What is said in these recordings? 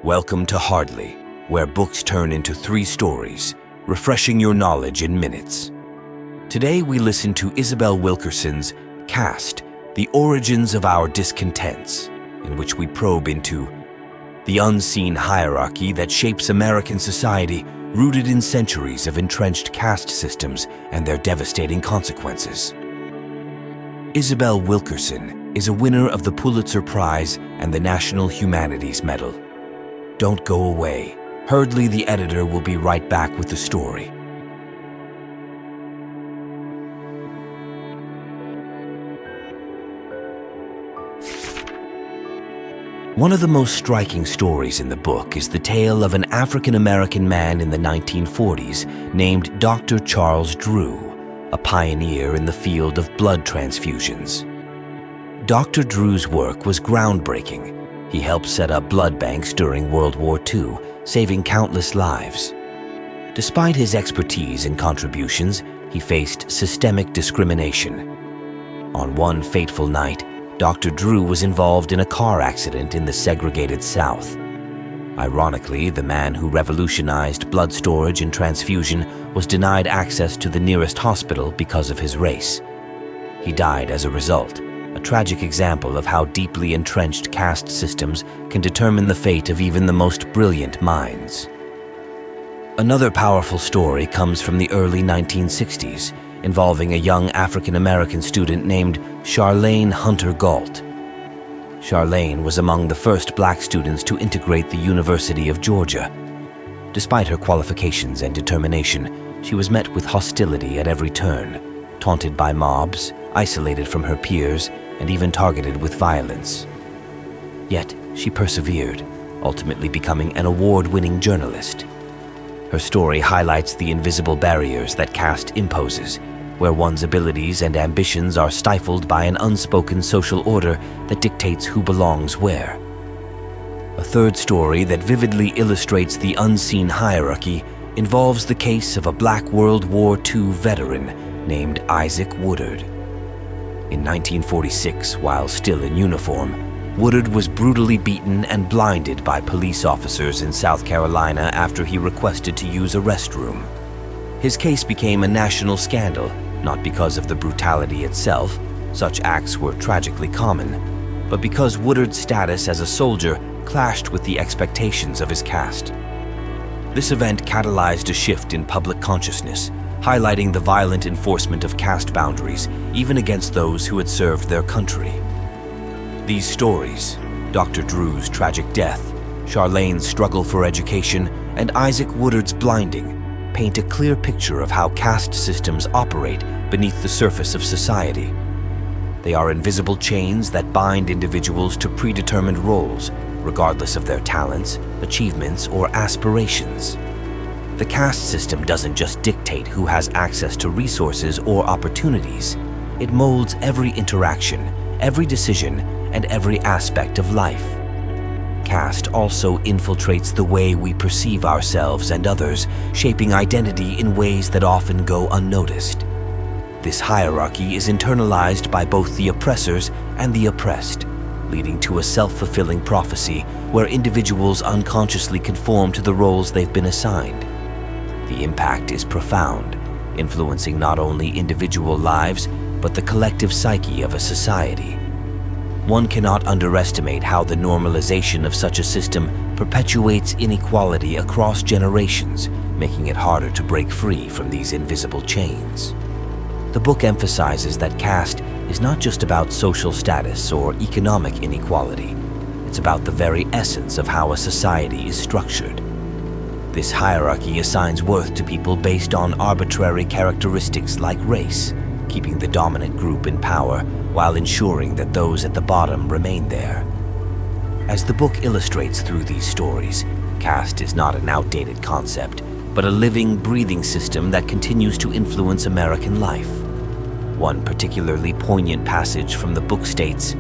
Welcome to Hardly, where books turn into 3 stories, refreshing your knowledge in minutes. Today we listen to Isabel Wilkerson's Caste, The Origins of Our Discontents, in which we probe into the unseen hierarchy that shapes American society, rooted in centuries of entrenched caste systems and their devastating consequences. Isabel Wilkerson is a winner of the Pulitzer Prize and the National Humanities Medal. Don't go away. Hardly, the editor, will be right back with the story. One of the most striking stories in the book is the tale of an African-American man in the 1940s named Dr. Charles Drew, a pioneer in the field of blood transfusions. Dr. Drew's work was groundbreaking. He helped set up blood banks during World War II, saving countless lives. Despite his expertise and contributions, he faced systemic discrimination. On one fateful night, Dr. Drew was involved in a car accident in the segregated South. Ironically, the man who revolutionized blood storage and transfusion was denied access to the nearest hospital because of his race. He died as a result, a tragic example of how deeply entrenched caste systems can determine the fate of even the most brilliant minds. Another powerful story comes from the early 1960s, involving a young African-American student named Charlene Hunter Galt. Charlene was among the first black students to integrate the University of Georgia. Despite her qualifications and determination, she was met with hostility at every turn, taunted by mobs, isolated from her peers, and even targeted with violence. Yet, she persevered, ultimately becoming an award-winning journalist. Her story highlights the invisible barriers that caste imposes, where one's abilities and ambitions are stifled by an unspoken social order that dictates who belongs where. A third story that vividly illustrates the unseen hierarchy involves the case of a Black World War II veteran named Isaac Woodard. In 1946, while still in uniform, Woodard was brutally beaten and blinded by police officers in South Carolina after he requested to use a restroom. His case became a national scandal, not because of the brutality itself, such acts were tragically common, but because Woodard's status as a soldier clashed with the expectations of his caste. This event catalyzed a shift in public consciousness, highlighting the violent enforcement of caste boundaries, even against those who had served their country. These stories, Dr. Drew's tragic death, Charlene's struggle for education, and Isaac Woodard's blinding, paint a clear picture of how caste systems operate beneath the surface of society. They are invisible chains that bind individuals to predetermined roles, regardless of their talents, achievements, or aspirations. The caste system doesn't just dictate who has access to resources or opportunities. It molds every interaction, every decision, and every aspect of life. Caste also infiltrates the way we perceive ourselves and others, shaping identity in ways that often go unnoticed. This hierarchy is internalized by both the oppressors and the oppressed, leading to a self-fulfilling prophecy where individuals unconsciously conform to the roles they've been assigned. The impact is profound, influencing not only individual lives, but the collective psyche of a society. One cannot underestimate how the normalization of such a system perpetuates inequality across generations, making it harder to break free from these invisible chains. The book emphasizes that caste is not just about social status or economic inequality. It's about the very essence of how a society is structured. This hierarchy assigns worth to people based on arbitrary characteristics like race, keeping the dominant group in power while ensuring that those at the bottom remain there. As the book illustrates through these stories, caste is not an outdated concept, but a living, breathing system that continues to influence American life. One particularly poignant passage from the book states,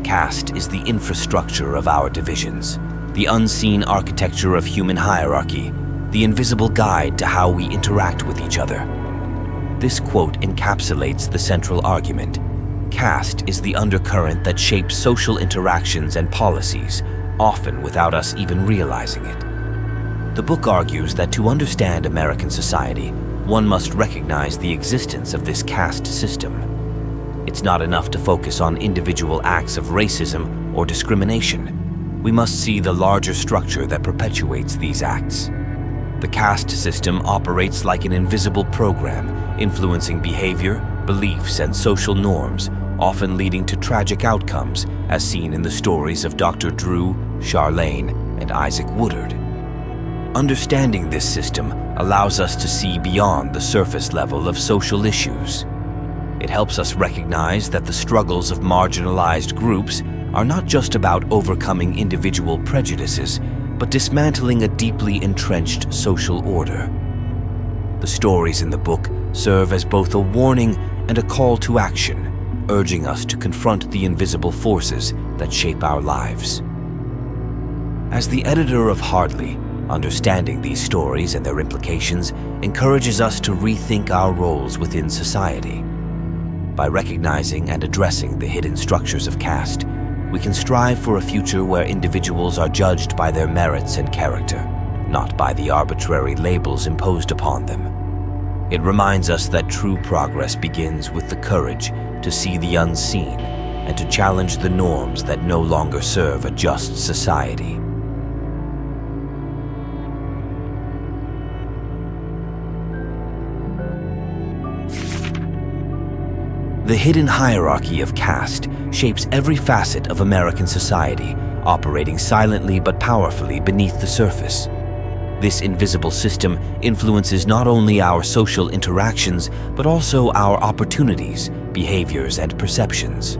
"Caste is the infrastructure of our divisions, the unseen architecture of human hierarchy, the invisible guide to how we interact with each other." This quote encapsulates the central argument. Caste is the undercurrent that shapes social interactions and policies, often without us even realizing it. The book argues that to understand American society, one must recognize the existence of this caste system. It's not enough to focus on individual acts of racism or discrimination. We must see the larger structure that perpetuates these acts. The caste system operates like an invisible program, influencing behavior, beliefs, and social norms, often leading to tragic outcomes, as seen in the stories of Dr. Drew, Charlene, and Isaac Woodard. Understanding this system allows us to see beyond the surface level of social issues. It helps us recognize that the struggles of marginalized groups are not just about overcoming individual prejudices, but dismantling a deeply entrenched social order. The stories in the book serve as both a warning and a call to action, urging us to confront the invisible forces that shape our lives. As the editor of Hardly, understanding these stories and their implications encourages us to rethink our roles within society. By recognizing and addressing the hidden structures of caste, we can strive for a future where individuals are judged by their merits and character, not by the arbitrary labels imposed upon them. It reminds us that true progress begins with the courage to see the unseen and to challenge the norms that no longer serve a just society. The hidden hierarchy of caste shapes every facet of American society, operating silently but powerfully beneath the surface. This invisible system influences not only our social interactions, but also our opportunities, behaviors, and perceptions.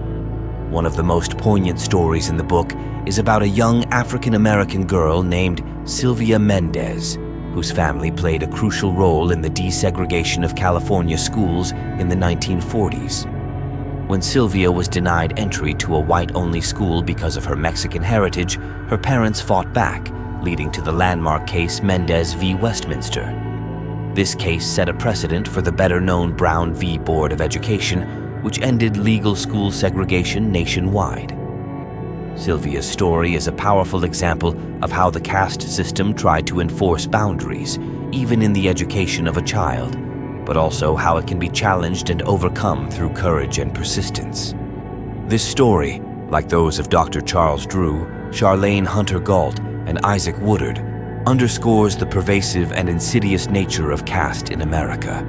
One of the most poignant stories in the book is about a young African-American girl named Sylvia Mendez, whose family played a crucial role in the desegregation of California schools in the 1940s. When Sylvia was denied entry to a white-only school because of her Mexican heritage, her parents fought back, leading to the landmark case Mendez v. Westminster. This case set a precedent for the better-known Brown v. Board of Education, which ended legal school segregation nationwide. Sylvia's story is a powerful example of how the caste system tried to enforce boundaries, even in the education of a child, but also how it can be challenged and overcome through courage and persistence. This story, like those of Dr. Charles Drew, Charlene Hunter Galt, and Isaac Woodard, underscores the pervasive and insidious nature of caste in America.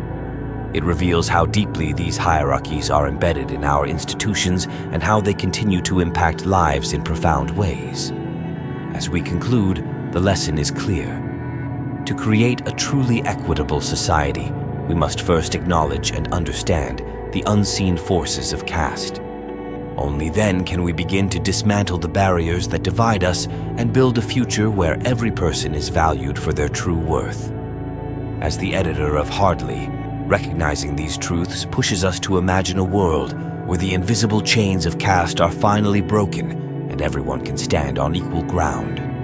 It reveals how deeply these hierarchies are embedded in our institutions and how they continue to impact lives in profound ways. As we conclude, the lesson is clear. To create a truly equitable society, we must first acknowledge and understand the unseen forces of caste. Only then can we begin to dismantle the barriers that divide us and build a future where every person is valued for their true worth. As the editor of Hardly, recognizing these truths pushes us to imagine a world where the invisible chains of caste are finally broken and everyone can stand on equal ground.